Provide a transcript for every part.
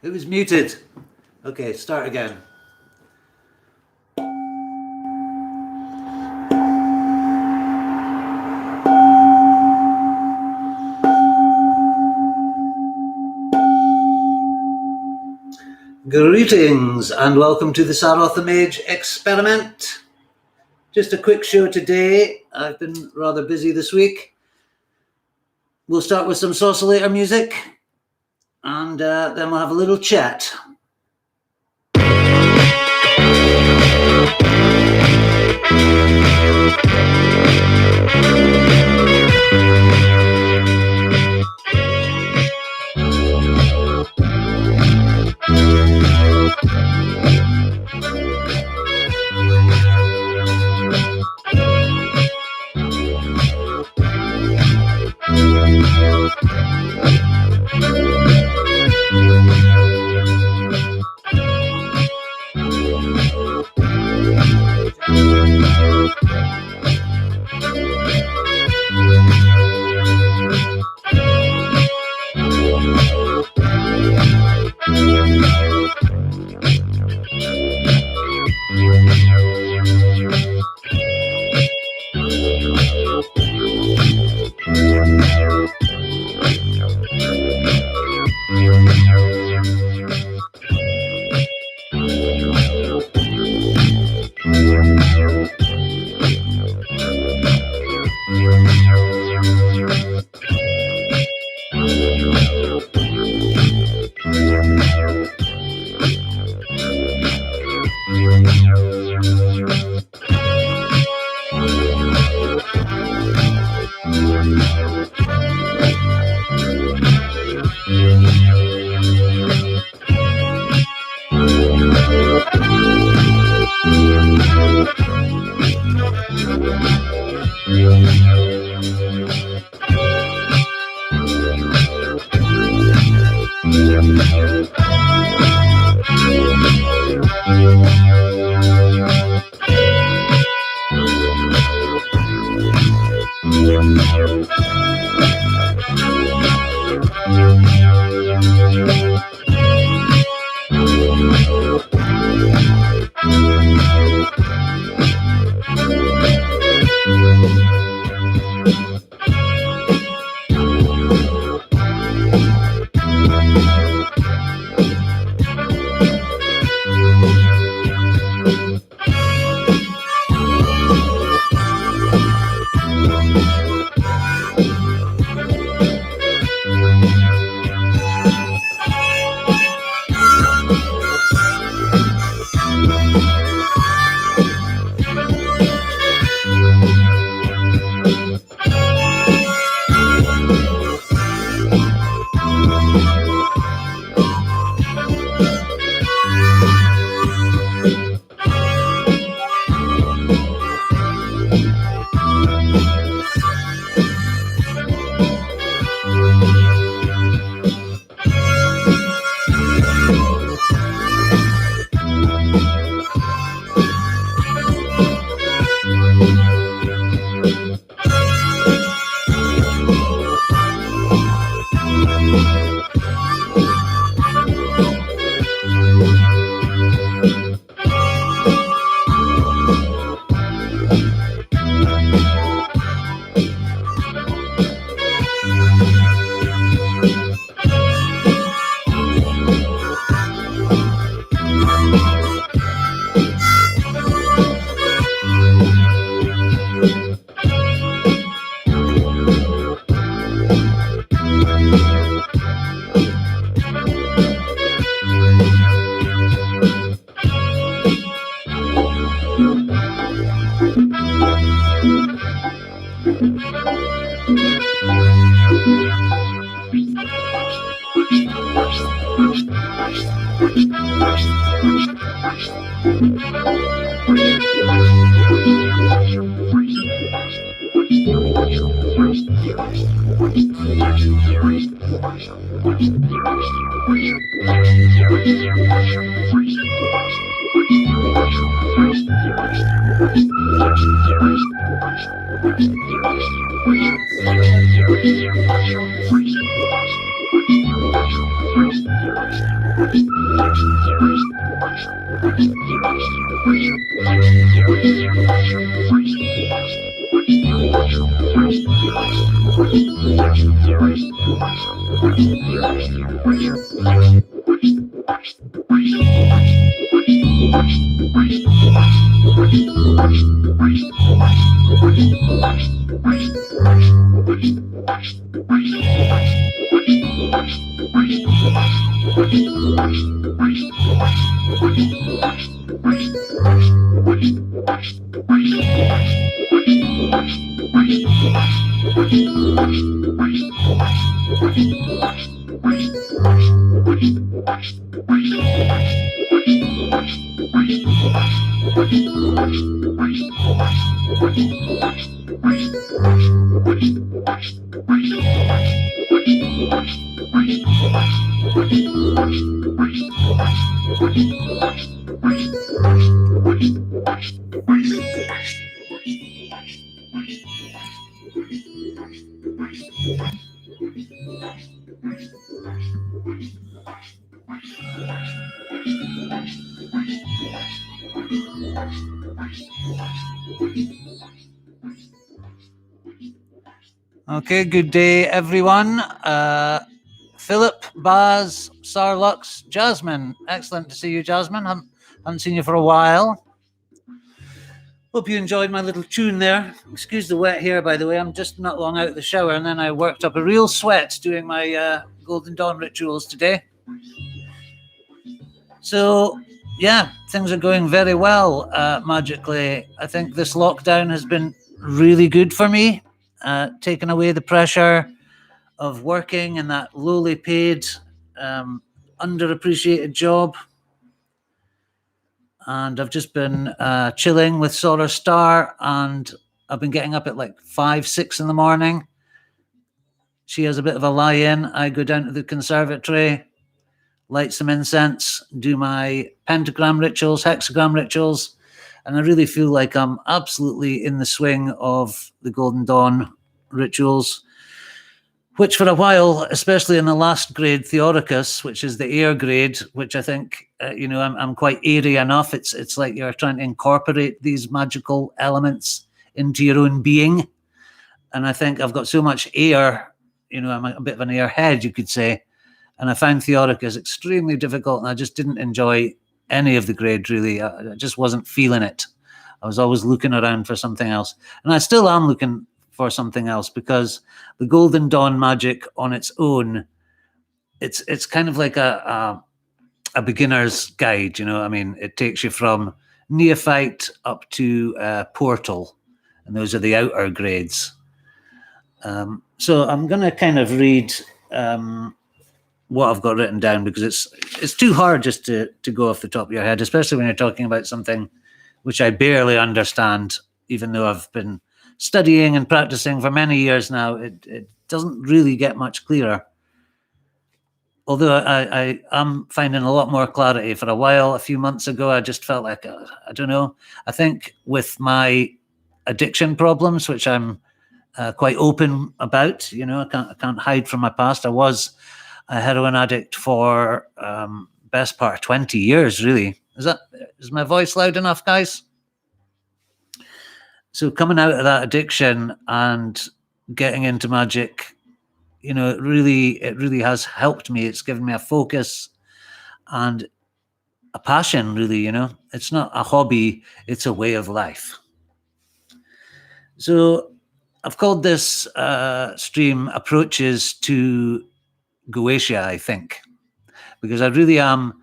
It was muted. Okay, start again. Greetings and welcome to the Saroth the Mage experiment. Just a quick show today. I've been rather busy this week. We'll start with some Kaossilator music and then we'll have a little chat. Okay, good day, everyone. Philip, Baz, Sarlux, Jasmine. Excellent to see you, Jasmine. Haven't seen you for a while. Hope you enjoyed my little tune there. Excuse the wet hair, by the way. I'm just not long out of the shower, and then I worked up a real sweat doing my Golden Dawn rituals today. So, yeah, things are going very well magically. I think this lockdown has been really good for me, taking away the pressure of working in that lowly paid, underappreciated job. And I've just been chilling with Solar Star, and I've been getting up at like 5, 6 in the morning. She has a bit of a lie-in. I go down to the conservatory, light some incense, do my pentagram rituals, hexagram rituals, and I really feel like I'm absolutely in the swing of the Golden Dawn rituals, which for a while, especially in the last grade, Theoricus, which is the air grade, which I think, I'm quite airy enough. It's like you're trying to incorporate these magical elements into your own being. And I think I've got so much air, I'm a bit of an airhead, you could say. And I found Theoricus extremely difficult, and I just didn't enjoy any of the grade, really. I just wasn't feeling it. I was always looking around for something else. And I still am looking for something else, because the Golden Dawn magic on its own, it's kind of like a beginner's guide, it takes you from neophyte up to portal, and those are the outer grades. So I'm going to kind of read what I've got written down, because it's too hard just to go off the top of your head, especially when you're talking about something which I barely understand, even though I've been studying and practicing for many years now. It doesn't really get much clearer. Although I am finding a lot more clarity. For a while, a few months ago, I just felt like, I don't know, I think with my addiction problems, which I'm quite open about, I can't hide from my past. I was a heroin addict for best part of 20 years, really. Is my voice loud enough, guys? So coming out of that addiction and getting into magic, it really has helped me. It's given me a focus and a passion, really. It's not a hobby, it's a way of life. So I've called this stream Approaches to Goetia, I think, because I really am,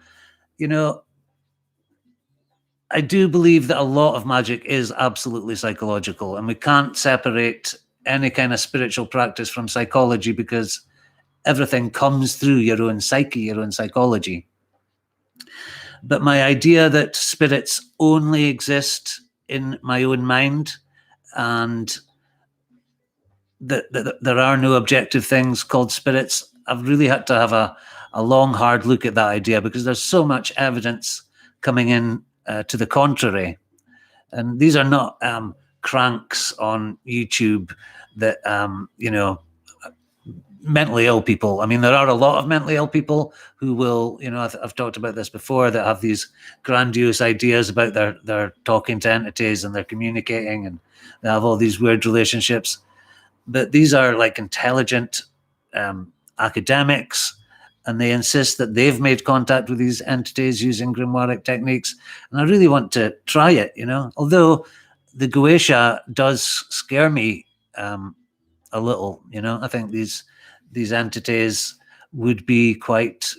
I do believe that a lot of magic is absolutely psychological, and we can't separate any kind of spiritual practice from psychology, because everything comes through your own psyche, your own psychology. But my idea that spirits only exist in my own mind, and that there are no objective things called spirits, I've really had to have a long, hard look at that idea, because there's so much evidence coming in to the contrary. And these are not cranks on YouTube that, mentally ill people. I mean, there are a lot of mentally ill people who will, I've talked about this before, that have these grandiose ideas about their talking to entities and they're communicating and they have all these weird relationships. But these are like intelligent academics, and they insist that they've made contact with these entities using grimoire techniques. And I really want to try it, although the Goetia does scare me a little, I think these entities would be quite,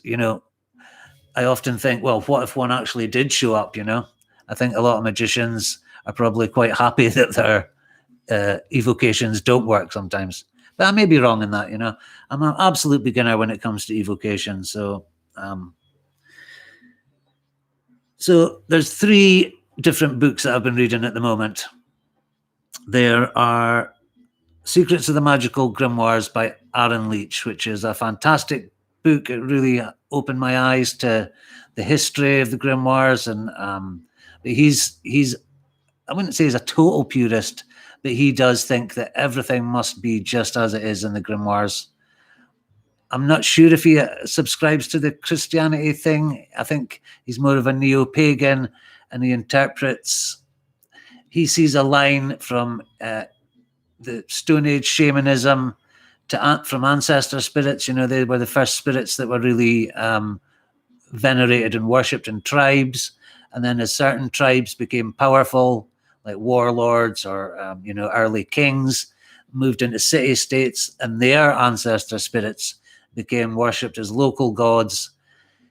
I often think, well, what if one actually did show up, I think a lot of magicians are probably quite happy that their evocations don't work sometimes. But I may be wrong in that, I'm an absolute beginner when it comes to evocation. So there's 3 different books that I've been reading at the moment. There are Secrets of the Magickal Grimoires by Aaron Leitch, which is a fantastic book. It really opened my eyes to the history of the grimoires, and he's I wouldn't say he's a total purist, but he does think that everything must be just as it is in the grimoires. I'm not sure if he subscribes to the Christianity thing. I think he's more of a neo-pagan, and he sees a line from the Stone Age shamanism from ancestor spirits. They were the first spirits that were really venerated and worshipped in tribes. And then as certain tribes became powerful, like warlords or, early kings, moved into city-states, and their ancestor spirits became worshipped as local gods.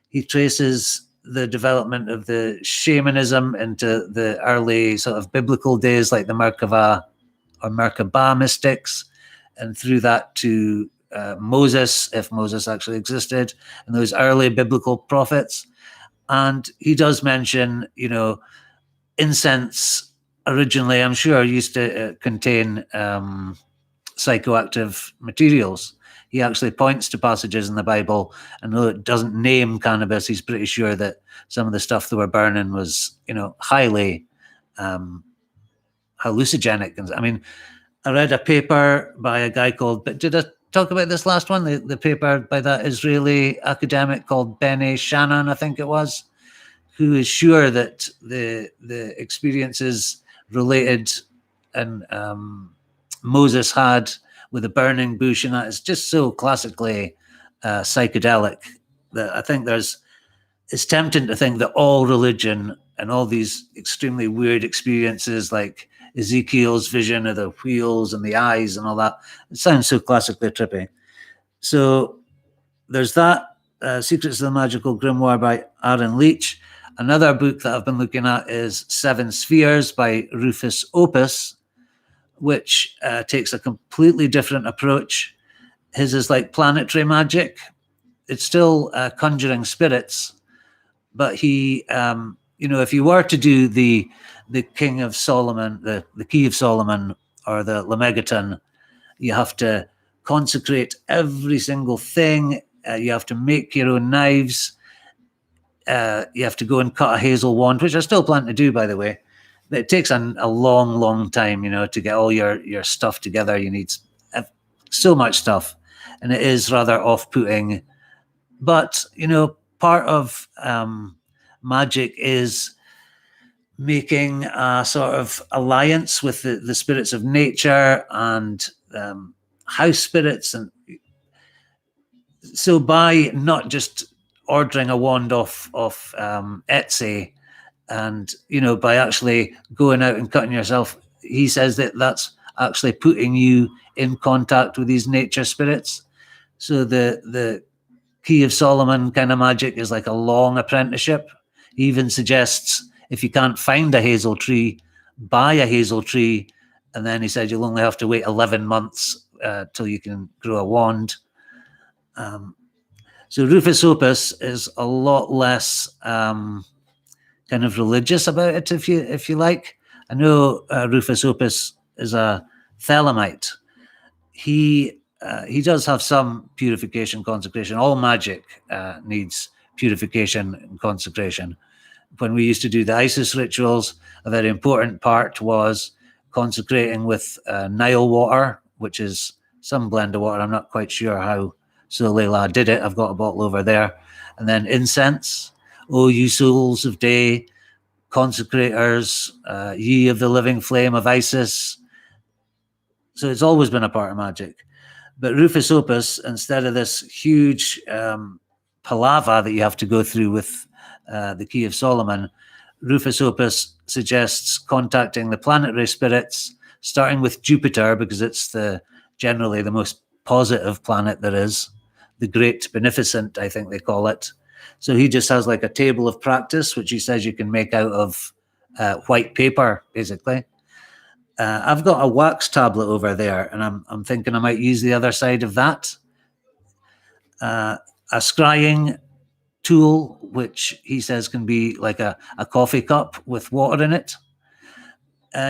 He traces the development of the shamanism into the early sort of biblical days, like the Merkaba or Merkaba mystics, and through that to Moses, if Moses actually existed, and those early biblical prophets. And he does mention, incense originally, I'm sure, used to contain psychoactive materials. He actually points to passages in the Bible, and though it doesn't name cannabis, he's pretty sure that some of the stuff they were burning was, highly hallucinogenic. I mean, I read a paper by a guy called, but did I talk about this last one? The paper by that Israeli academic called Benny Shannon, I think it was, who is sure that the experiences related and Moses had with the burning bush, and that is just so classically psychedelic that I think it's tempting to think that all religion and all these extremely weird experiences, like Ezekiel's vision of the wheels and the eyes and all that, it sounds so classically trippy. So there's that, Secrets of the Magickal Grimoire by Aaron Leitch. Another book that I've been looking at is 7 Spheres by Rufus Opus, which takes a completely different approach. His is like planetary magic. It's still conjuring spirits, but he, if you were to do the King of Solomon, the Key of Solomon, or the Lemegeton, you have to consecrate every single thing. You have to make your own knives. You have to go and cut a hazel wand, which I still plan to do, by the way. But it takes a long, long time, to get all your stuff together. You need so much stuff, and it is rather off-putting. But, part of magic is making a sort of alliance with the spirits of nature and house spirits. And so by not just ordering a wand off Etsy, and by actually going out and cutting yourself, he says that that's actually putting you in contact with these nature spirits. So the Key of Solomon kind of magic is like a long apprenticeship. He even suggests if you can't find a hazel tree, buy a hazel tree, and then he said you'll only have to wait 11 months till you can grow a wand. So Rufus Opus is a lot less kind of religious about it, if you like. I know Rufus Opus is a Thelemite. He does have some purification, consecration. All magic needs purification and consecration. When we used to do the Isis rituals, a very important part was consecrating with Nile water, which is some blend of water. I'm not quite sure how Solela did it. I've got a bottle over there. And then incense. O you souls of day, consecrators, ye of the living flame of Isis. So it's always been a part of magic. But Rufus Opus, instead of this huge palaver that you have to go through with the Key of Solomon, Rufus Opus suggests contacting the planetary spirits, starting with Jupiter, because it's generally the most positive planet there is, the Great Beneficent, I think they call it. So he just has like a table of practice, which he says you can make out of white paper, basically. I've got a wax tablet over there, and I'm thinking I might use the other side of that. A scrying tool, which he says can be like a coffee cup with water in it.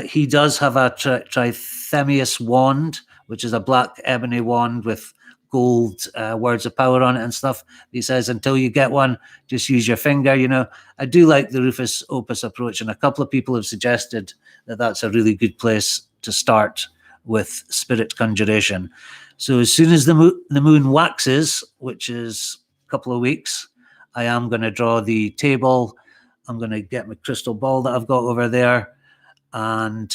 He does have a Trithemius wand, which is a black ebony wand with gold words of power on it and stuff. He says, until you get one, just use your finger. You know, I do like the Rufus Opus approach, and a couple of people have suggested that that's a really good place to start with spirit conjuration. So as soon as the moon waxes, which is a couple of weeks, I am going to draw the table. I'm going to get my crystal ball that I've got over there. And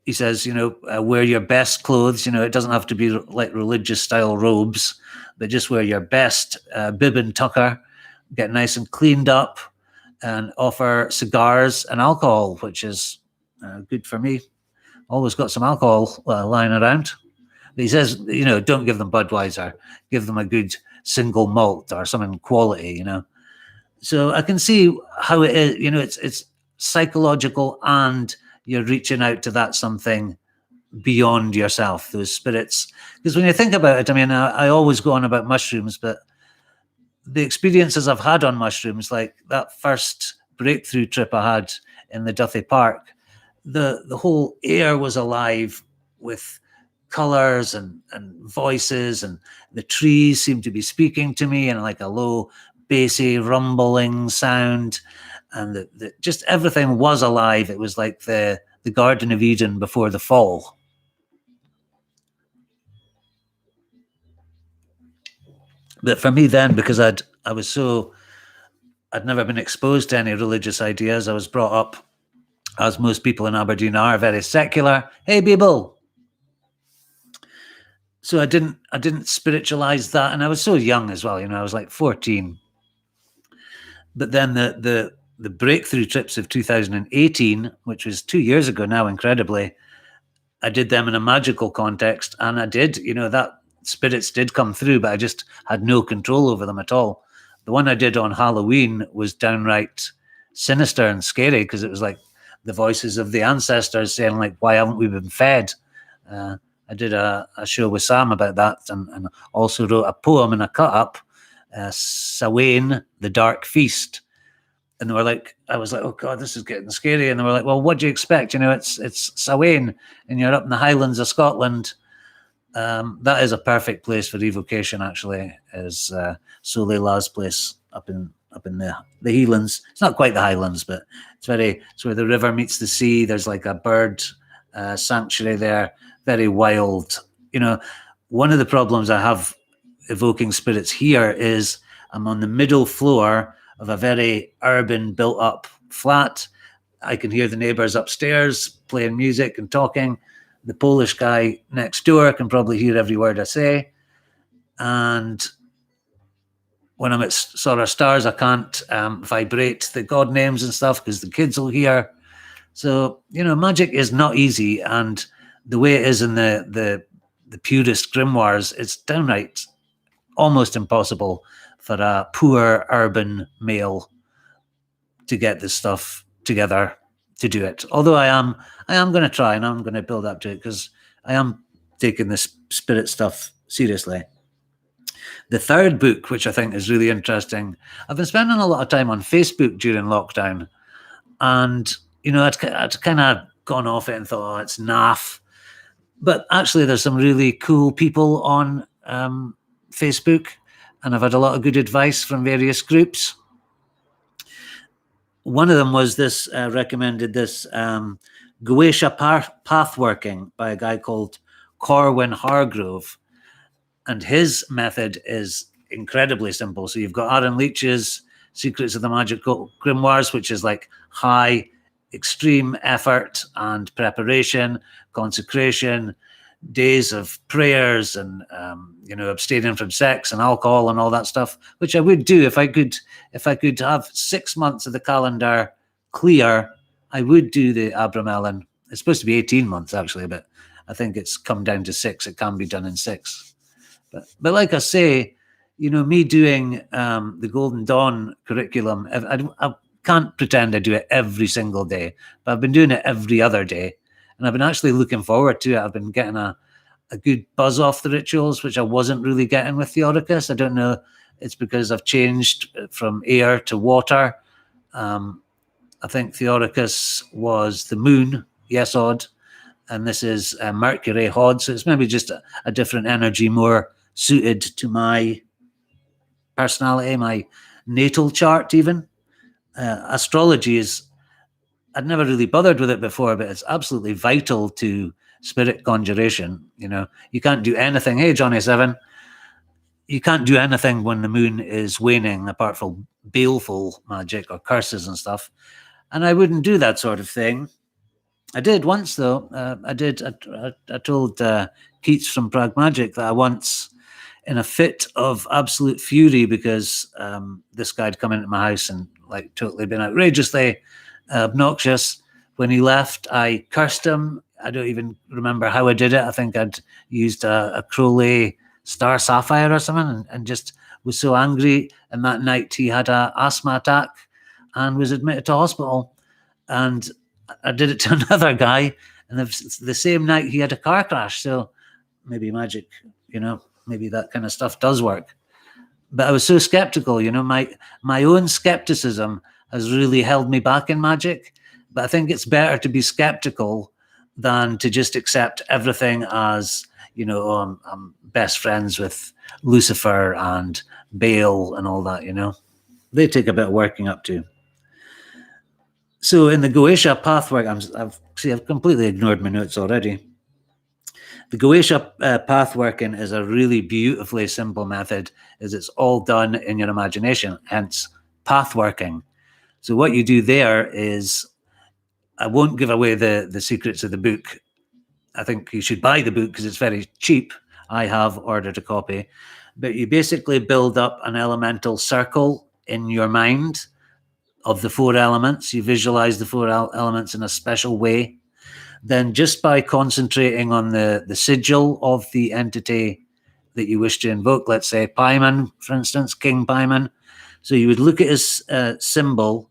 he says, you know, wear your best clothes. You know, it doesn't have to be like religious style robes, but just wear your best bib and tucker, get nice and cleaned up, and offer cigars and alcohol, which is good for me. Always got some alcohol lying around. But he says, you know, don't give them Budweiser. Give them a good single malt or something quality, you know. So I can see how it is, you know, it's psychological, and you're reaching out to that something beyond yourself, those spirits. Because when you think about it, I mean, I always go on about mushrooms, but the experiences I've had on mushrooms, like that first breakthrough trip I had in the Duthie Park, the whole air was alive with colors and voices, and the trees seemed to be speaking to me in like a low, bassy, rumbling sound. And just everything was alive. It was like the Garden of Eden before the fall. But for me then, because I'd never been exposed to any religious ideas. I was brought up, as most people in Aberdeen are, very secular. Hey, people. So I didn't spiritualize that, and I was so young as well. You know, I was like 14. But then the breakthrough trips of 2018, which was 2 years ago now, incredibly, I did them in a magical context, and I did, you know, that spirits did come through, but I just had no control over them at all. The one I did on Halloween was downright sinister and scary, because it was like the voices of the ancestors saying, like, why haven't we been fed? I did a show with Sam about that, and also wrote a poem in a cut-up, Sawain, the Dark Feast. And they were like, I was like, oh God, this is getting scary. And they were like, well, what do you expect? You know, it's Sawain, and you're up in the Highlands of Scotland. That is a perfect place for evocation, actually, is Solela's place up in the Heelands. It's not quite the Highlands, but it's where the river meets the sea. There's like a bird sanctuary there, very wild. You know, one of the problems I have evoking spirits here is I'm on the middle floor of a very urban built-up flat. I can hear the neighbors upstairs playing music and talking. The Polish guy next door can probably hear every word I say. And when I'm at Sort of Stars, I can't vibrate the god names and stuff because the kids will hear. So, you know, magic is not easy. And the way it is in the purest grimoires, it's downright almost impossible for a poor urban male to get this stuff together to do it. Although I am going to try, and I'm going to build up to it, because I am taking this spirit stuff seriously. The third book, which I think is really interesting, I've been spending a lot of time on Facebook during lockdown, and you know, I'd kind of gone off it and thought, oh, it's naff. But actually, there's some really cool people on Facebook, and I've had a lot of good advice from various groups. One of them was this, recommended this Goetia Pathworking by a guy called Corwin Hargrove, and his method is incredibly simple. So you've got Aaron Leitch's Secrets of the Magickal Grimoires, which is like high, extreme effort and preparation, consecration, days of prayers, and abstaining from sex and alcohol and all that stuff, which I would do if I could have 6 months of the calendar clear. I would do the Abramelin. It's supposed to be 18 months actually, but I think it's come down to 6. It can be done in 6. But like I say, me doing the Golden Dawn curriculum, I can't pretend I do it every single day, but I've been doing it every other day. And I've been actually looking forward to it. I've been getting a good buzz off the rituals, which I wasn't really getting with Theodicus. I don't know. It's because I've changed from air to water. I think Theodicus was the moon, yes, odd. And this is Mercury, Hod. So it's maybe just a different energy, more suited to my personality, my natal chart even. Astrology is, I'd never really bothered with it before, but it's absolutely vital to spirit conjuration. You can't do anything. Hey, Johnny 7. You can't do anything when the moon is waning apart from baleful magic or curses and stuff. And I wouldn't do that sort of thing. I did once, though. I told Keats from Prague Magic that I once, in a fit of absolute fury because this guy had come into my house and like totally been outrageously obnoxious. When he left, I cursed him. I don't even remember how I did it. I think I'd used a Crowley Star Sapphire or something, and just was so angry. And that night he had an asthma attack and was admitted to hospital. And I did it to another guy, and the same night he had a car crash. So maybe magic, maybe that kind of stuff does work. But I was so skeptical, my own skepticism has really held me back in magic. But I think it's better to be skeptical than to just accept everything as, I'm best friends with Lucifer and Baal and all that, They take a bit of working up to. So in the Goetia pathwork, I've completely ignored my notes already. The Goetia pathworking is a really beautifully simple method, as it's all done in your imagination, hence pathworking. So what you do there is, I won't give away the secrets of the book. I think you should buy the book because it's very cheap. I have ordered a copy. But you basically build up an elemental circle in your mind of the 4 elements. You visualize the 4 elements in a special way. Then just by concentrating on the sigil of the entity that you wish to invoke, let's say Paimon, for instance, King Paimon. So you would look at his symbol.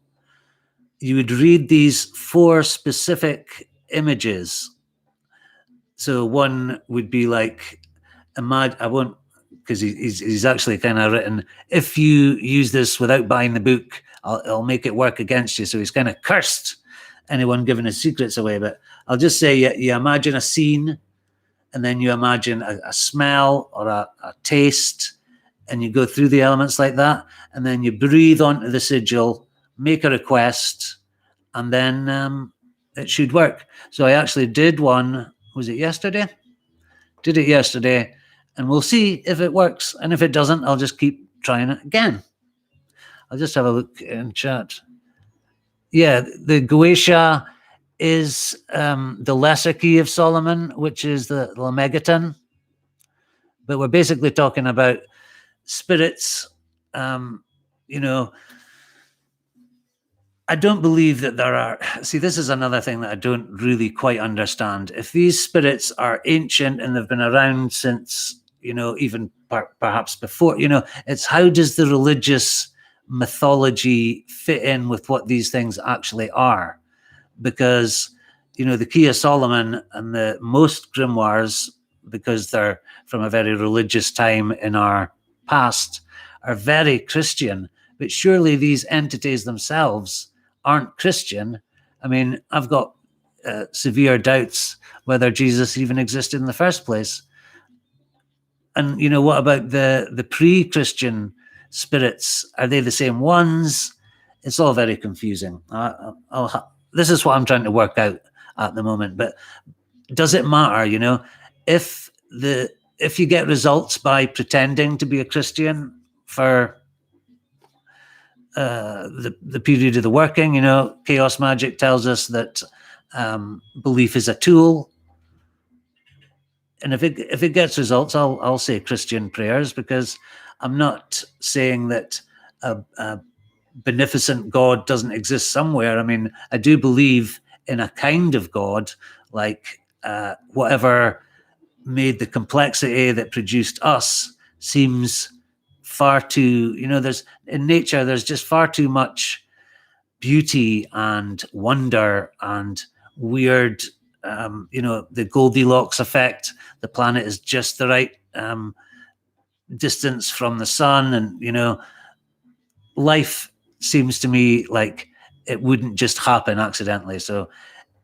You would read these 4 specific images. So one would be like, I won't, because he's actually kind of written, if you use this without buying the book, I'll make it work against you. So he's kind of cursed anyone giving his secrets away. But I'll just say you imagine a scene, and then you imagine a smell or a taste, and you go through the elements like that, and then you breathe onto the sigil, make a request, and then it should work. So I actually did one, was it yesterday? Did it yesterday, and we'll see if it works. And if it doesn't, I'll just keep trying it again. I'll just have a look in chat. Yeah, the Goetia is the lesser key of Solomon, which is the Megaton. But we're basically talking about spirits. I don't believe that there are... See, this is another thing that I don't really quite understand. If these spirits are ancient and they've been around since, even perhaps before, it's how does the religious mythology fit in with what these things actually are? Because, the Key of Solomon and the most grimoires, because they're from a very religious time in our past, are very Christian. But surely these entities themselves aren't Christian. I mean, I've got severe doubts whether Jesus even existed in the first place. And, what about the pre-Christian spirits? Are they the same ones? It's all very confusing. This is what I'm trying to work out at the moment. But does it matter, if you get results by pretending to be a Christian for the period of the working, chaos magic tells us that belief is a tool. And if it gets results, I'll say Christian prayers, because I'm not saying that a beneficent God doesn't exist somewhere. I mean, I do believe in a kind of God, like whatever made the complexity that produced us seems far too, there's in nature, there's just far too much beauty and wonder and weird, the Goldilocks effect. The planet is just the right distance from the sun, and life seems to me like it wouldn't just happen accidentally. So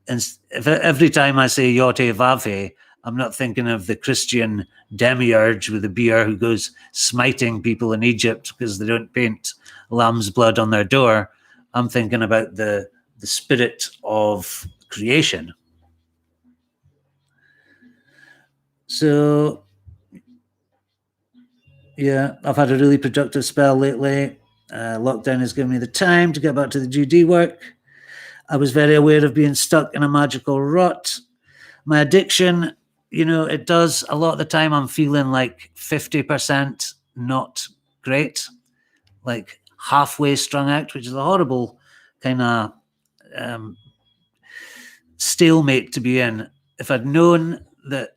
if every time I say Yote Vave, I'm not thinking of the Christian demiurge with a beer who goes smiting people in Egypt because they don't paint lamb's blood on their door. I'm thinking about the spirit of creation. So, yeah, I've had a really productive spell lately. Lockdown has given me the time to get back to the GD work. I was very aware of being stuck in a magical rut. My addiction, it does a lot of the time. I'm feeling like 50% not great, like halfway strung out, which is a horrible kind of stalemate to be in. If I'd known that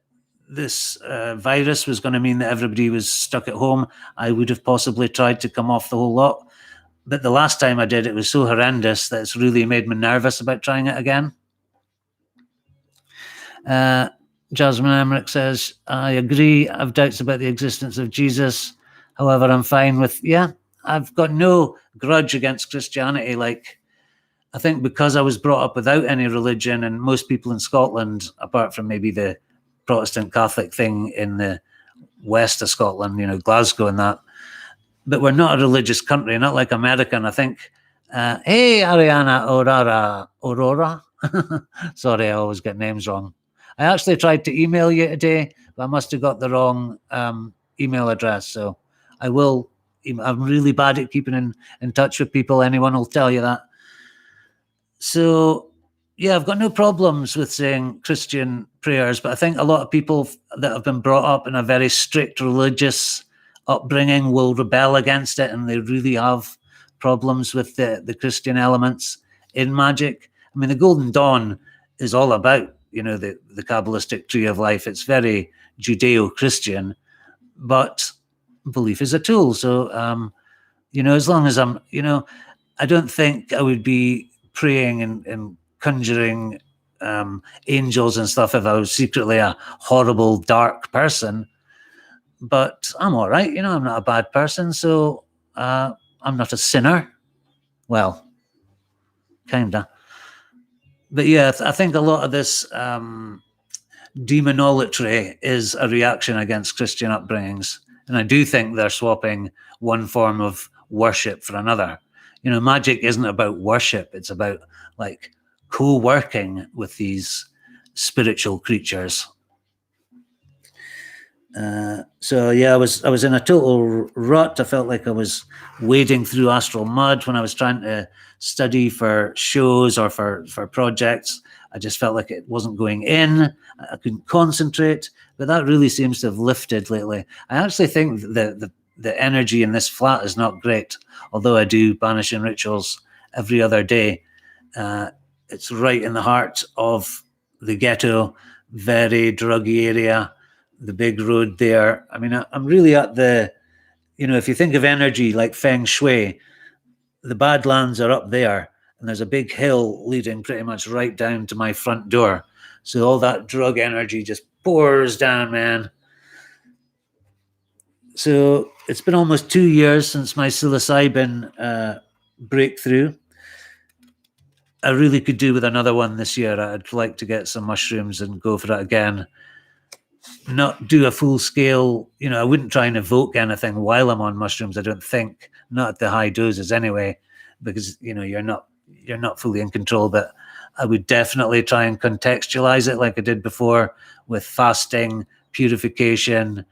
this virus was going to mean that everybody was stuck at home, I would have possibly tried to come off the whole lot. But the last time I did, it was so horrendous that it's really made me nervous about trying it again. Jasmine Emmerich says, I agree. I've doubts about the existence of Jesus. However, I'm fine with, I've got no grudge against Christianity. Like, I think because I was brought up without any religion, and most people in Scotland, apart from maybe the Protestant Catholic thing in the west of Scotland, Glasgow and that, but we're not a religious country, not like America. And I think, hey, Ariana Aurora. Sorry, I always get names wrong. I actually tried to email you today, but I must have got the wrong email address. So I will. I'm really bad at keeping in touch with people. Anyone will tell you that. So, yeah, I've got no problems with saying Christian prayers, but I think a lot of people that have been brought up in a very strict religious upbringing will rebel against it, and they really have problems with the Christian elements in magic. I mean, the Golden Dawn is all about, the Kabbalistic tree of life. It's very Judeo-Christian, but belief is a tool. So, as long as I'm, I don't think I would be praying and conjuring angels and stuff if I was secretly a horrible, dark person. But I'm all right. I'm not a bad person. So I'm not a sinner. Well, kind of. But yeah, I think a lot of this demonolatry is a reaction against Christian upbringings. And I do think they're swapping one form of worship for another. Magic isn't about worship. It's about like co-working with these spiritual creatures. So yeah, I was in a total rut. I felt like I was wading through astral mud when I was trying to study for shows or for projects. I just felt like it wasn't going in. I couldn't concentrate, but that really seems to have lifted lately. I actually think the energy in this flat is not great, although I do banishing rituals every other day. It's right in the heart of the ghetto, very druggy area, the big road there. I mean, I'm really at the, if you think of energy like feng shui, the Badlands are up there, and there's a big hill leading pretty much right down to my front door. So all that drug energy just pours down, man. So it's been almost 2 years since my psilocybin breakthrough. I really could do with another one this year. I'd like to get some mushrooms and go for it again. Not do a full scale, I wouldn't try and evoke anything while I'm on mushrooms, I don't think, not at the high doses anyway, because you're not fully in control. But I would definitely try and contextualize it like I did before, with fasting, purification,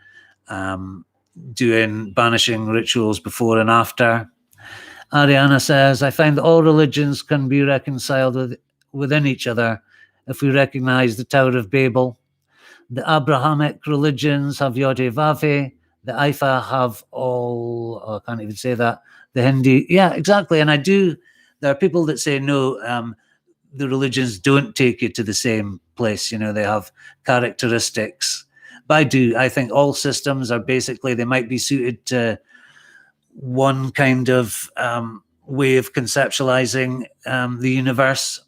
doing banishing rituals before and after. Ariana says, I find that all religions can be reconciled within each other if we recognize the Tower of Babel. The Abrahamic religions have Yod-Heh-Vav-Heh. The Ifa have all, I can't even say that. The Hindi, yeah, exactly. And there are people that say, no, the religions don't take you to the same place. They have characteristics. But I think all systems are basically, they might be suited to one kind of way of conceptualizing the universe.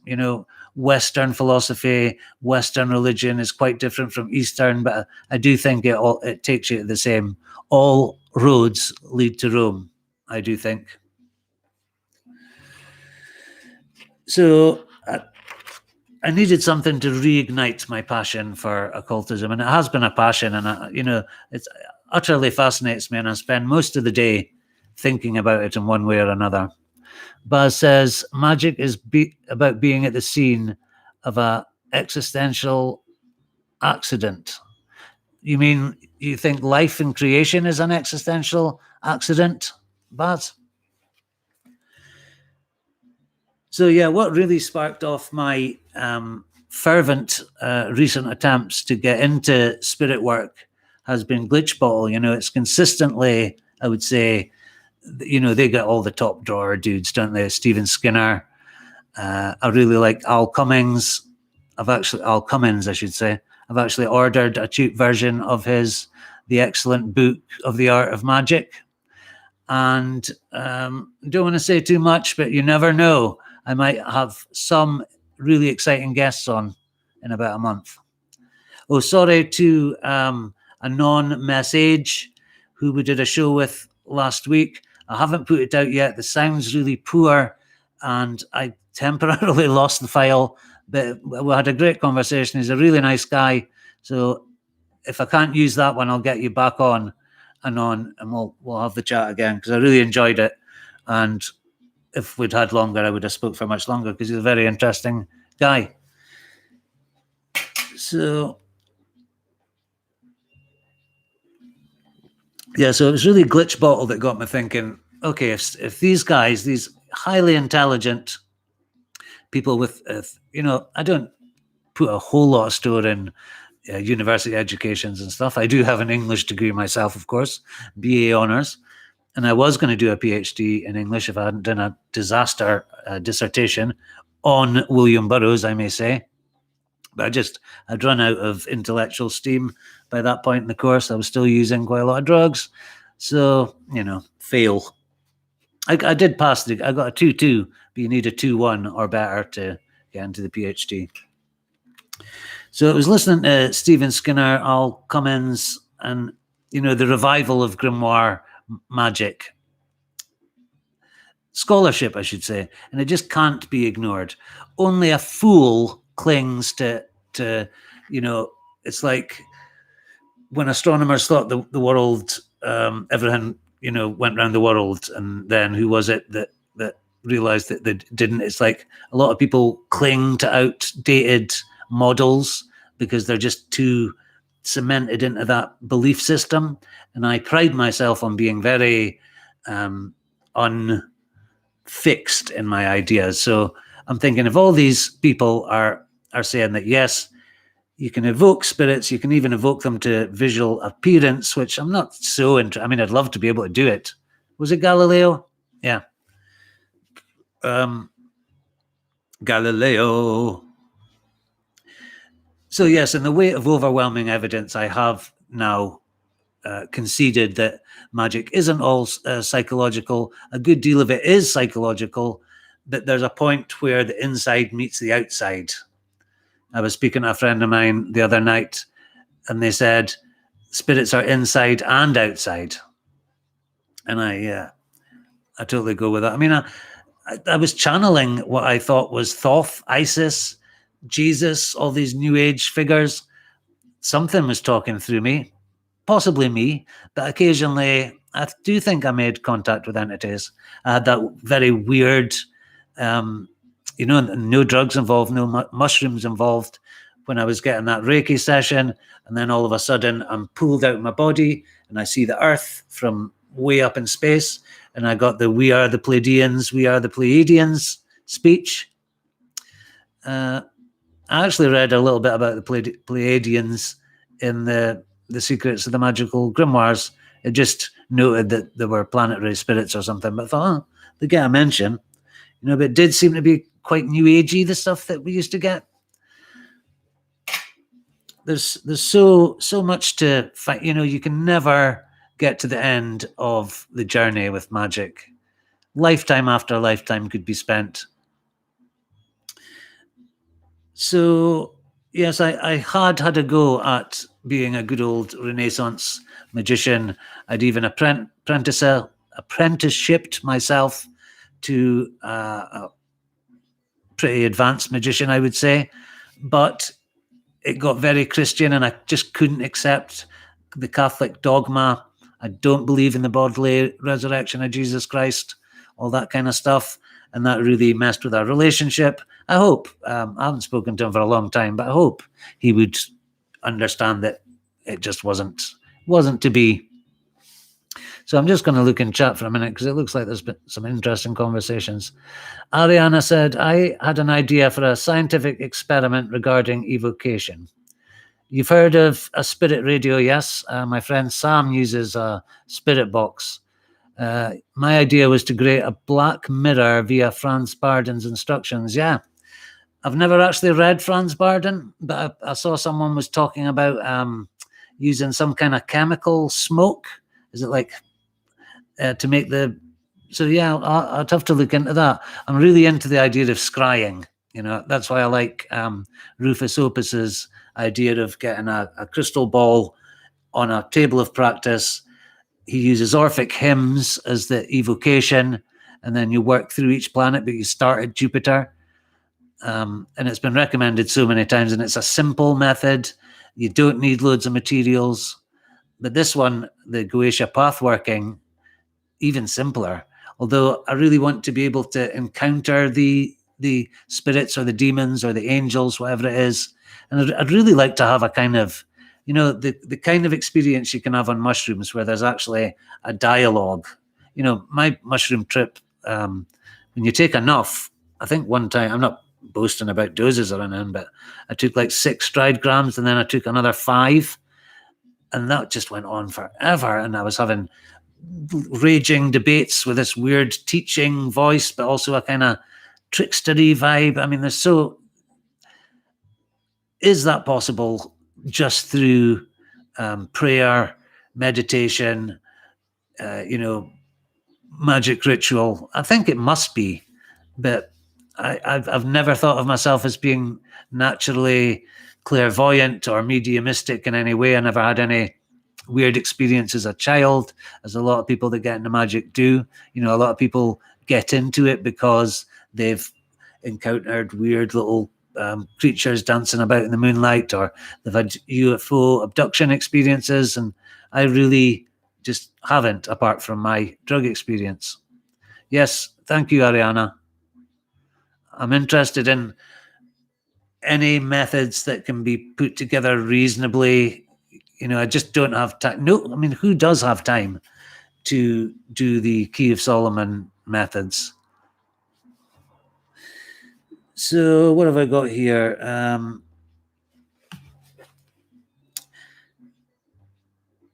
Western philosophy, Western religion is quite different from Eastern, but I do think it takes you to the same. All roads lead to Rome, I do think. So I needed something to reignite my passion for occultism, and it has been a passion, and it utterly fascinates me, and I spend most of the day thinking about it in one way or another. Baz says, magic is about being at the scene of an existential accident. You mean you think life and creation is an existential accident, Baz? So yeah, what really sparked off my fervent recent attempts to get into spirit work has been Glitch Bottle. It's consistently, I would say, they get all the top drawer dudes, don't they? Stephen Skinner. I really like Al Cummins. Al Cummins, I should say. I've actually ordered a cheap version of the excellent book of the art of magic. And don't want to say too much, but you never know. I might have some really exciting guests on in about a month. Oh, sorry to a non-message who we did a show with last week. I haven't put it out yet. The sound's really poor, and I temporarily lost the file, but we had a great conversation. He's a really nice guy. So if I can't use that one, I'll get you back on, and we'll have the chat again, because I really enjoyed it. And if we'd had longer, I would have spoke for much longer, because he's a very interesting guy. So yeah, so it was really Glitch Bottle that got me thinking, okay, if these guys, these highly intelligent people with, I don't put a whole lot of store in university educations and stuff. I do have an English degree myself, of course, BA honours. And I was going to do a PhD in English if I hadn't done a disaster dissertation on William Burroughs, I may say. But I'd run out of intellectual steam by that point in the course. I was still using quite a lot of drugs. So, fail. I did pass I got a 2-2, but you need a 2-1 or better to get into the PhD. So I was listening to Stephen Skinner, Al Cummins, and, the revival of grimoire magic. Scholarship, I should say. And it just can't be ignored. Only a fool clings to it's like when astronomers thought the world, everything, went around the world, and then who was it that realized that they didn't? It's like a lot of people cling to outdated models because they're just too cemented into that belief system. And I pride myself on being very unfixed in my ideas. So I'm thinking, if all these people are saying that, yes, you can evoke spirits, you can even evoke them to visual appearance, which I'm not so into. I mean, I'd love to be able to do it. Was it Galileo? Yeah. Galileo. So yes, in the weight of overwhelming evidence, I have now conceded that magic isn't all psychological. A good deal of it is psychological, but there's a point where the inside meets the outside. I was speaking to a friend of mine the other night, and they said spirits are inside and outside. And I totally go with that. I mean, I was channeling what I thought was Thoth, Isis, Jesus, all these new age figures. Something was talking through me, possibly me, but occasionally I do think I made contact with entities. I had that very weird, no drugs involved, no mushrooms involved when I was getting that Reiki session. And then all of a sudden I'm pulled out of my body and I see the earth from way up in space. And I got the "We are the Pleiadians, we are the Pleiadians" speech. I actually read a little bit about the Pleiadians in the Secrets of the Magickal Grimoires. It just noted that there were planetary spirits or something, but I thought, they get a mention. But it did seem to be quite new agey, the stuff that we used to get. There's so much to find. You can never get to the end of the journey with magic. Lifetime after lifetime could be spent. So yes, I had a go at being a good old Renaissance magician. I'd even apprenticeshipped myself to a pretty advanced magician, I would say, but it got very Christian and I just couldn't accept the Catholic dogma. I don't believe in the bodily resurrection of Jesus Christ, all that kind of stuff. And that really messed with our relationship. I hope, I haven't spoken to him for a long time, but I hope he would understand that it just wasn't to be. So I'm just going to look in chat for a minute because it looks like there's been some interesting conversations. Ariana said, I had an idea for a scientific experiment regarding evocation. You've heard of a spirit radio, yes? My friend Sam uses a spirit box. My idea was to create a black mirror via Franz Barden's instructions. Yeah, I've never actually read Franz Barden, but I saw someone was talking about using some kind of chemical smoke. Is it like to make the... So yeah, I'd have to look into that. I'm really into the idea of scrying. That's why I like Rufus Opus's idea of getting a crystal ball on a table of practice. He uses Orphic hymns as the evocation, and then you work through each planet, but you start at Jupiter. And it's been recommended so many times, and it's a simple method. You don't need loads of materials. But this one, the Goetia Pathworking, even simpler. Although I really want to be able to encounter the spirits or the demons or the angels, whatever it is. And I'd really like to have a kind of, the kind of experience you can have on mushrooms where there's actually a dialogue. My mushroom trip, when you take enough, I think one time, I'm not boasting about doses or anything, but I took like 6 stride grams and then I took another 5. And that just went on forever. And I was having raging debates with this weird teaching voice, but also a kind of trickstery vibe. I mean, is that possible just through prayer, meditation, magic ritual? I think it must be, but I've never thought of myself as being naturally clairvoyant or mediumistic in any way. I never had any weird experience as a child, as a lot of people that get into magic do. A lot of people get into it because they've encountered weird little creatures dancing about in the moonlight, or they've had UFO abduction experiences, and I really just haven't, apart from my drug experience. Yes, thank you, Ariana. I'm interested in any methods that can be put together reasonably. I just don't have time. No, I mean, who does have time to do the Key of Solomon methods? So what have I got here?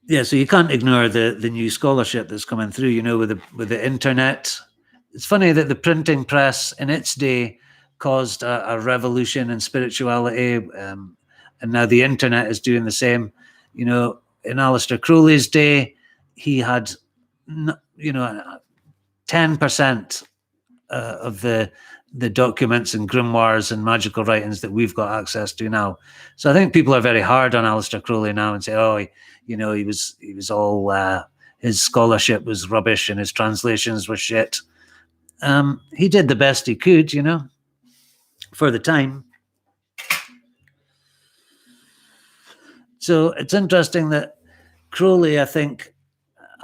So you can't ignore the new scholarship that's coming through, with the internet. It's funny that the printing press in its day caused a revolution in spirituality, and now the internet is doing the same. In Aleister Crowley's day, he had 10% of the documents and grimoires and magical writings that we've got access to now. So I think people are very hard on Aleister Crowley now and say, he was all, his scholarship was rubbish and his translations were shit. He did the best he could, for the time. So it's interesting that Crowley, I think,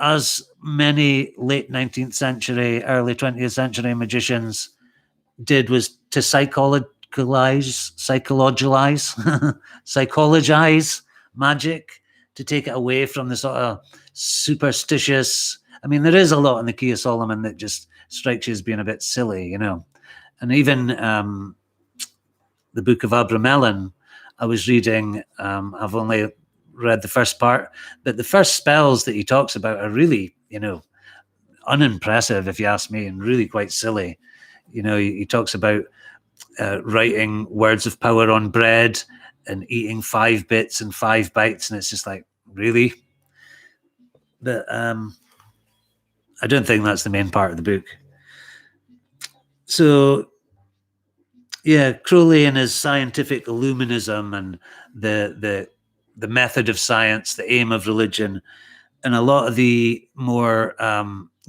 as many late 19th century, early 20th century magicians did, was psychologize magic, to take it away from the sort of superstitious. I mean, there is a lot in the Key of Solomon that just strikes you as being a bit silly, you know. And even the Book of Abramelin, I was reading, I've only read the first part, but the first spells that he talks about are really, you know, unimpressive, if you ask me, and really quite silly. You know, he talks about writing words of power on bread and eating 5 bits and 5 bites, and it's just like, really? But I don't think that's the main part of the book. So yeah, Crowley and his scientific illuminism and the method of science, the aim of religion, and a lot of the more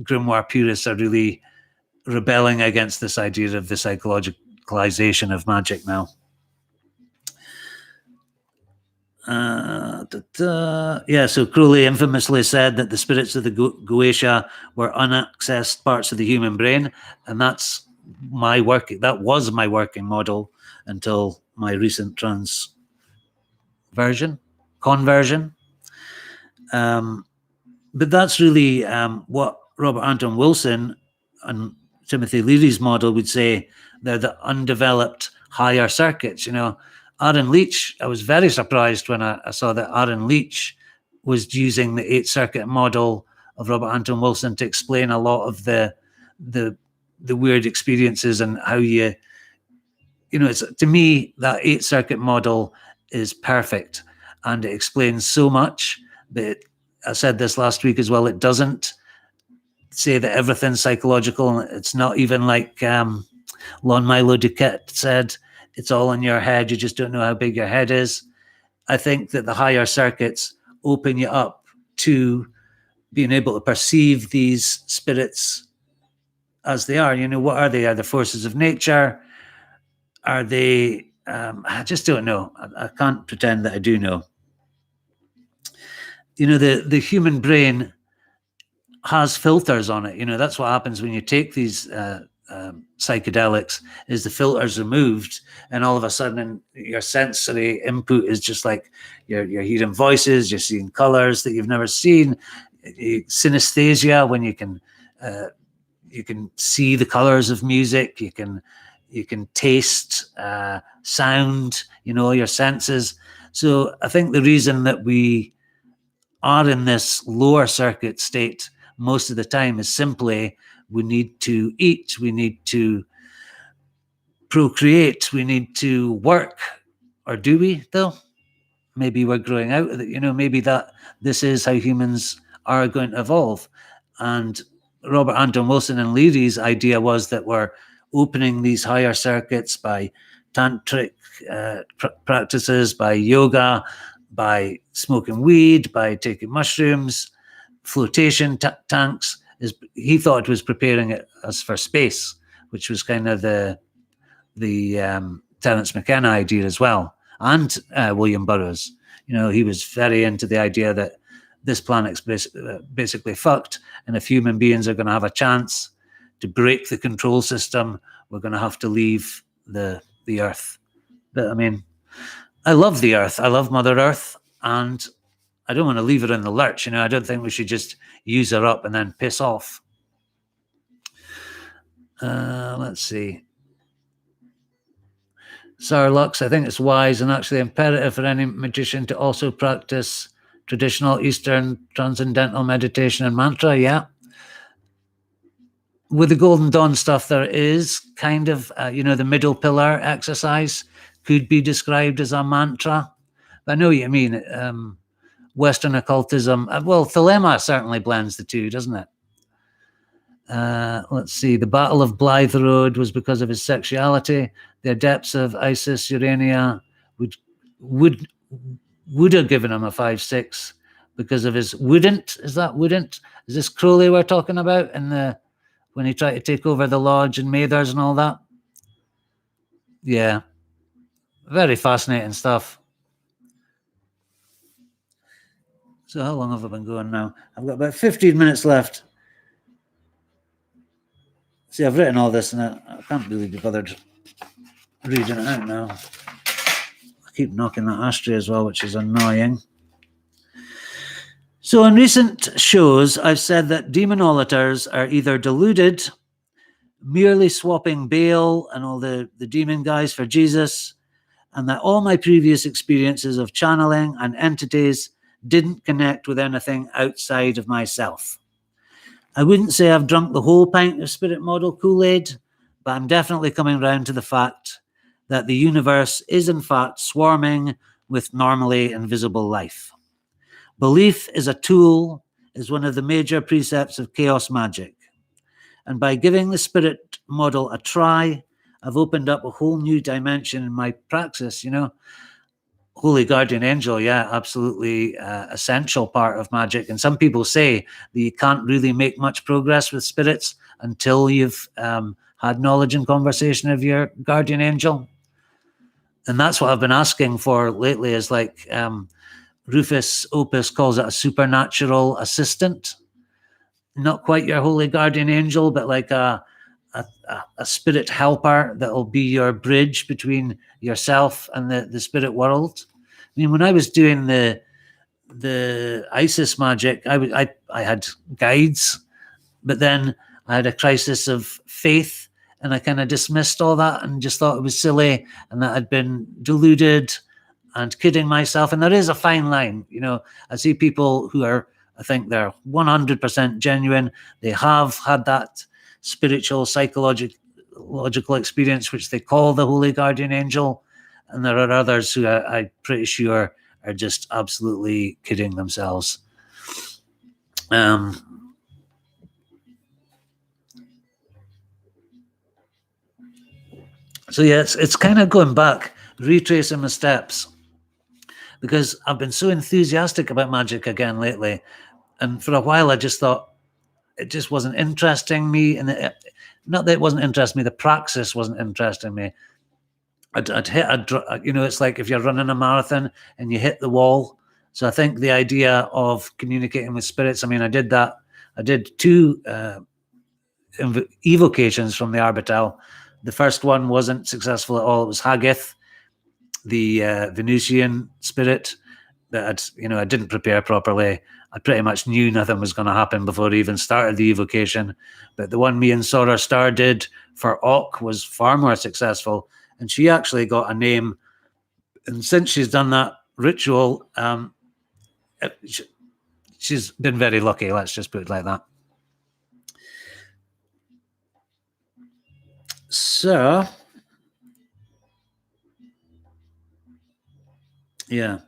grimoire purists are really rebelling against this idea of the psychologicalization of magic now. Yeah, so Crowley infamously said that the spirits of the Goetia were unaccessed parts of the human brain, and that was my working model until my recent conversion. But that's really what Robert Anton Wilson and Timothy Leary's model would say. They're the undeveloped higher circuits. You know, Aaron Leitch, I was very surprised when I saw that Aaron Leitch was using the 8-circuit model of Robert Anton Wilson to explain a lot of the weird experiences and how you know, it's, to me, that 8-circuit model is perfect and it explains so much. But I said this last week as well, it doesn't say that everything's psychological. It's not even like Lon Milo Duquette said, it's all in your head, you just don't know how big your head is. I think that the higher circuits open you up to being able to perceive these spirits as they are. You know, what are they? Are they forces of nature? Are they, I just don't know. I can't pretend that I do know. You know, the human brain has filters on it. You know, that's what happens when you take these psychedelics, is the filter's removed, and all of a sudden your sensory input is just like you're hearing voices, you're seeing colors that you've never seen. Synesthesia, when you can see the colors of music, you can taste sound, you know, your senses. So I think the reason that we are in this lower circuit state most of the time is simply we need to eat, we need to procreate, we need to work. Or do we, though? Maybe we're growing out of it. You know, maybe that this is how humans are going to evolve. And Robert Anton Wilson and Leary's idea was that we're opening these higher circuits by tantric practices, by yoga, by smoking weed, by taking mushrooms, flotation tanks. He thought it was preparing us for space, which was kind of the Terence McKenna idea as well, and William Burroughs. You know, he was very into the idea that this planet's basically fucked, and if human beings are going to have a chance to break the control system, we're going to have to leave the Earth. But I mean, I love the Earth. I love Mother Earth, and I don't want to leave her in the lurch. You know, I don't think we should just use her up and then piss off. Let's see. Sarlux, I think it's wise and actually imperative for any magician to also practice traditional Eastern transcendental meditation and mantra. Yeah. With the Golden Dawn stuff, there is kind of, you know, the middle pillar exercise could be described as a mantra. I know what you mean. Western occultism, well, Thelema certainly blends the two, doesn't it? Let's see. The Battle of Blythe Road was because of his sexuality. The adepts of Isis Urania would have given him a 5-6 because of his wouldn't. Is this Crowley we're talking about when he tried to take over the lodge and Mathers and all that? Yeah. Very fascinating stuff. So how long have I been going now? I've got about 15 minutes left. See, I've written all this and I can't really be bothered reading it out now. I keep knocking that ashtray as well, which is annoying. So in recent shows, I've said that demonolators are either deluded, merely swapping Baal and all the demon guys for Jesus, and that all my previous experiences of channeling and entities didn't connect with anything outside of myself. I wouldn't say I've drunk the whole pint of spirit model Kool-Aid, but I'm definitely coming round to the fact that the universe is in fact swarming with normally invisible life. Belief is a tool, is one of the major precepts of chaos magic. And by giving the spirit model a try, I've opened up a whole new dimension in my praxis, you know. Holy Guardian Angel, yeah, absolutely essential part of magic. And some people say that you can't really make much progress with spirits until you've had knowledge and conversation of your Guardian Angel. And that's what I've been asking for lately, is like Rufus Opus calls it a supernatural assistant. Not quite your Holy Guardian Angel, but like a spirit helper that will be your bridge between yourself and the spirit world. I mean, when I was doing the ISIS magic, I had guides, but then I had a crisis of faith, and I kind of dismissed all that and just thought it was silly and that I'd been deluded and kidding myself. And there is a fine line, you know. I see people who are, I think they're 100% genuine. They have had that spiritual, psychological experience, which they call the Holy Guardian Angel. And there are others who I'm pretty sure are just absolutely kidding themselves. So yeah, it's kind of going back, retracing my steps, because I've been so enthusiastic about magic again lately. And for a while, I just thought it just wasn't interesting me. And not that it wasn't interesting me, the praxis wasn't interesting me. I'd hit you know, it's like if you're running a marathon and you hit the wall. So I think the idea of communicating with spirits, I mean, I did that. I did 2 evocations from the Arbitel. The first one wasn't successful at all. It was Haggith, the Venusian spirit that I didn't prepare properly. I pretty much knew nothing was going to happen before I even started the evocation. But the one me and Sora Star did for Ock was far more successful. And she actually got a name. And since she's done that ritual, she's been very lucky. Let's just put it like that. So, yeah.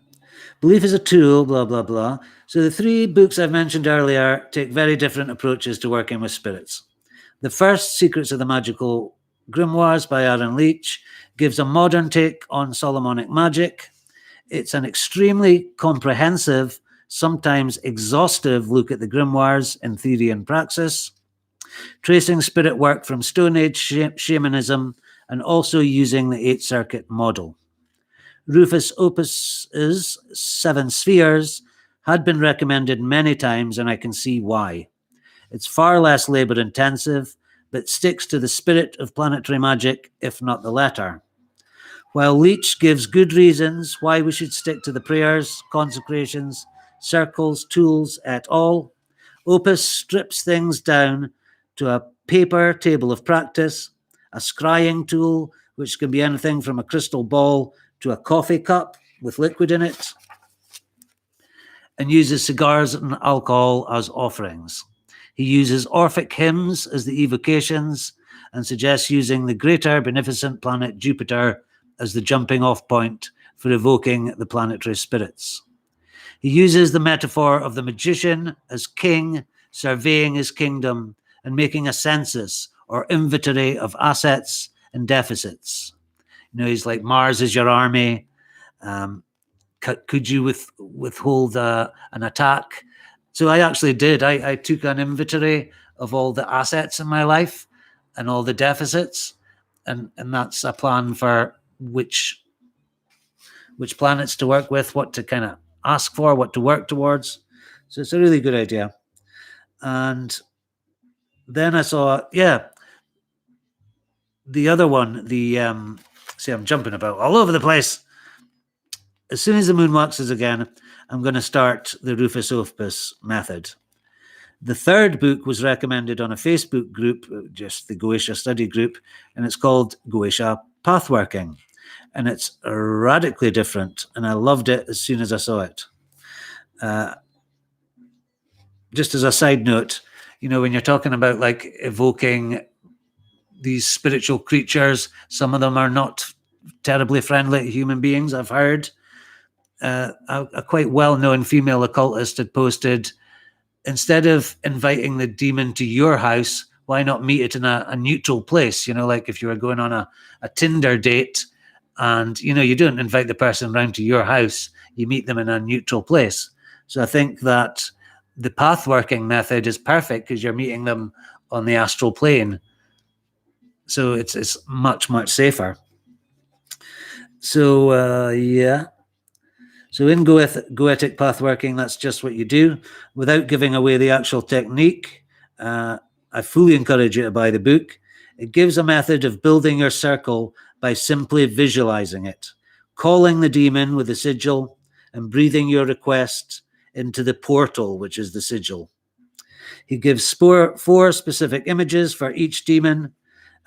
Belief is a tool, blah, blah, blah. So the 3 books I've mentioned earlier take very different approaches to working with spirits. The first, Secrets of the Magickal Grimoires by Aaron Leitch, gives a modern take on Solomonic magic. It's an extremely comprehensive, sometimes exhaustive look at the grimoires in theory and praxis, tracing spirit work from Stone Age shamanism and also using the 8 circuit model. Rufus Opus's 7 Spheres had been recommended many times, and I can see why. It's far less labor intensive, but sticks to the spirit of planetary magic, if not the letter. While Leitch gives good reasons why we should stick to the prayers, consecrations, circles, tools, et al., Opus strips things down to a paper table of practice, a scrying tool, which can be anything from a crystal ball to a coffee cup with liquid in it, and uses cigars and alcohol as offerings. He uses Orphic hymns as the evocations and suggests using the greater beneficent planet Jupiter as the jumping off point for evoking the planetary spirits. He uses the metaphor of the magician as king, surveying his kingdom and making a census or inventory of assets and deficits. He's like, Mars is your army. Could you withhold an attack? So I actually did. I took an inventory of all the assets in my life and all the deficits, and that's a plan for which planets to work with, what to kind of ask for, what to work towards. So it's a really good idea. And then I saw, the other one, the See, I'm jumping about all over the place. As soon as the moon waxes again, I'm going to start the Rufus Opus method. The third book was recommended on a Facebook group, just the Goetia study group, and it's called Goetia Pathworking. And it's radically different, and I loved it as soon as I saw it. Just as a side note, you know, when you're talking about like evoking these spiritual creatures, some of them are not terribly friendly to human beings, I've heard. A quite well-known female occultist had posted, instead of inviting the demon to your house, why not meet it in a neutral place? You know, like if you were going on a Tinder date and, you know, you don't invite the person round to your house, you meet them in a neutral place. So I think that the pathworking method is perfect because you're meeting them on the astral plane. So it's much, much safer. So, yeah. So in Goetic pathworking, that's just what you do. Without giving away the actual technique, I fully encourage you to buy the book. It gives a method of building your circle by simply visualizing it, calling the demon with the sigil, and breathing your request into the portal, which is the sigil. He gives 4 specific images for each demon,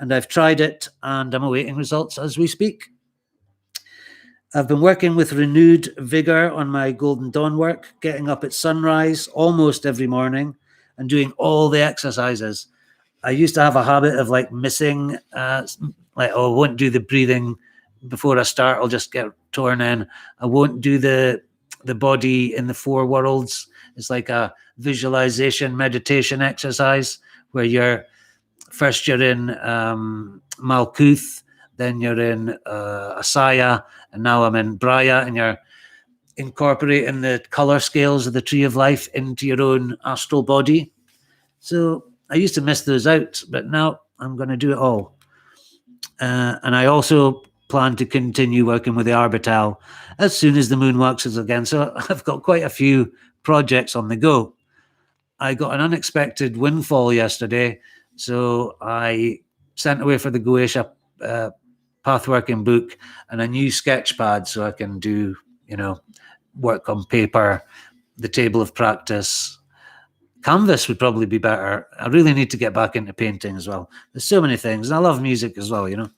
and I've tried it, and I'm awaiting results as we speak. I've been working with renewed vigor on my Golden Dawn work, getting up at sunrise almost every morning and doing all the exercises. I used to have a habit of like missing, I won't do the breathing before I start, I'll just get torn in. I won't do the body in the 4 worlds. It's like a visualization meditation exercise where you're in Malkuth, then you're in Asaya, and now I'm in Braya, and you're incorporating the color scales of the Tree of Life into your own astral body. So I used to miss those out, but now I'm going to do it all. And I also plan to continue working with the Arbital as soon as the moon waxes again. So I've got quite a few projects on the go. I got an unexpected windfall yesterday, so I sent away for the Goetia pathworking book and a new sketch pad so I can do, you know, work on paper, the table of practice. Canvas would probably be better. I really need to get back into painting as well. There's so many things, and I love music as well, you know.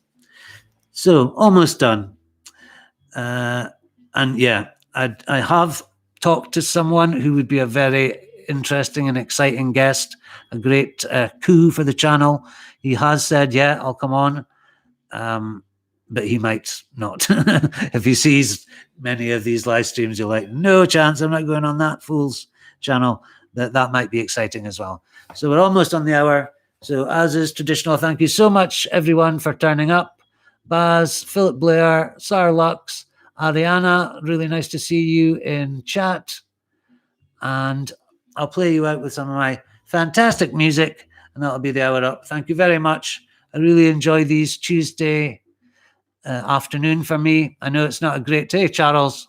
So almost done. And yeah, I have talked to someone who would be a very interesting and exciting guest, a great coup for the channel. He has said, yeah, I'll come on. But he might not. If he sees many of these live streams, you're like, no chance, I'm not going on that fool's channel. That might be exciting as well. So we're almost on the hour. So as is traditional, thank you so much, everyone, for turning up. Baz, Philip Blair, Sarah Lux, Ariana, really nice to see you in chat. And I'll play you out with some of my fantastic music, and that'll be the hour up. Thank you very much. I really enjoy these Tuesday afternoon for me. I know it's not a great day, Charles,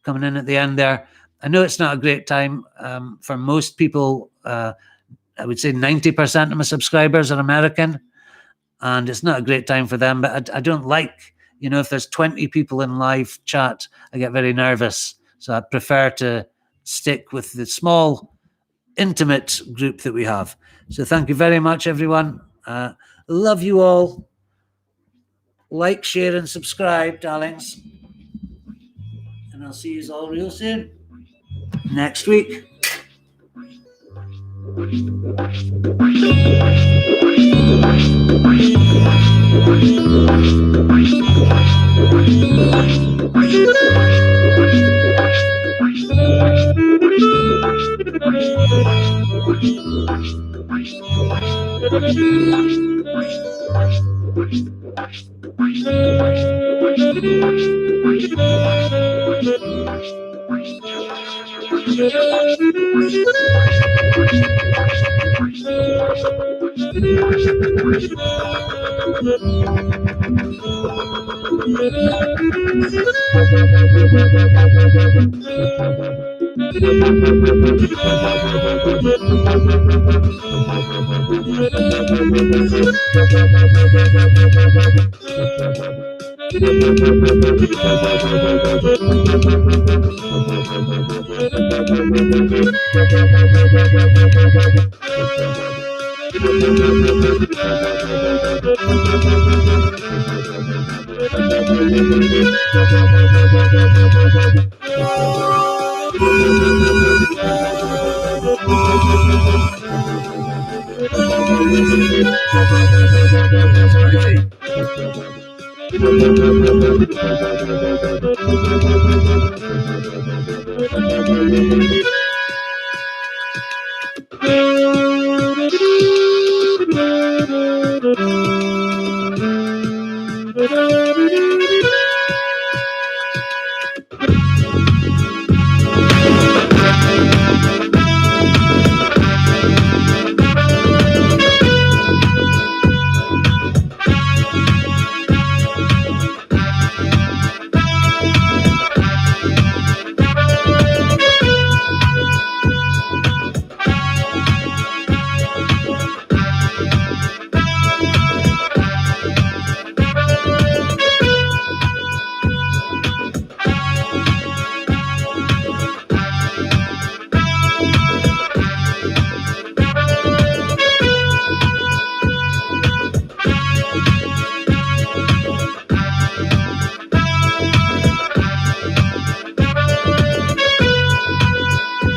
coming in at the end there. I know it's not a great time for most people. I would say 90% of my subscribers are American, and it's not a great time for them. But I don't like, you know, if there's 20 people in live chat, I get very nervous. So I prefer to stick with the small, intimate group that we have. So thank you very much, everyone. Love you all. Like, share, and subscribe, darlings. And I'll see you all real soon. Next week.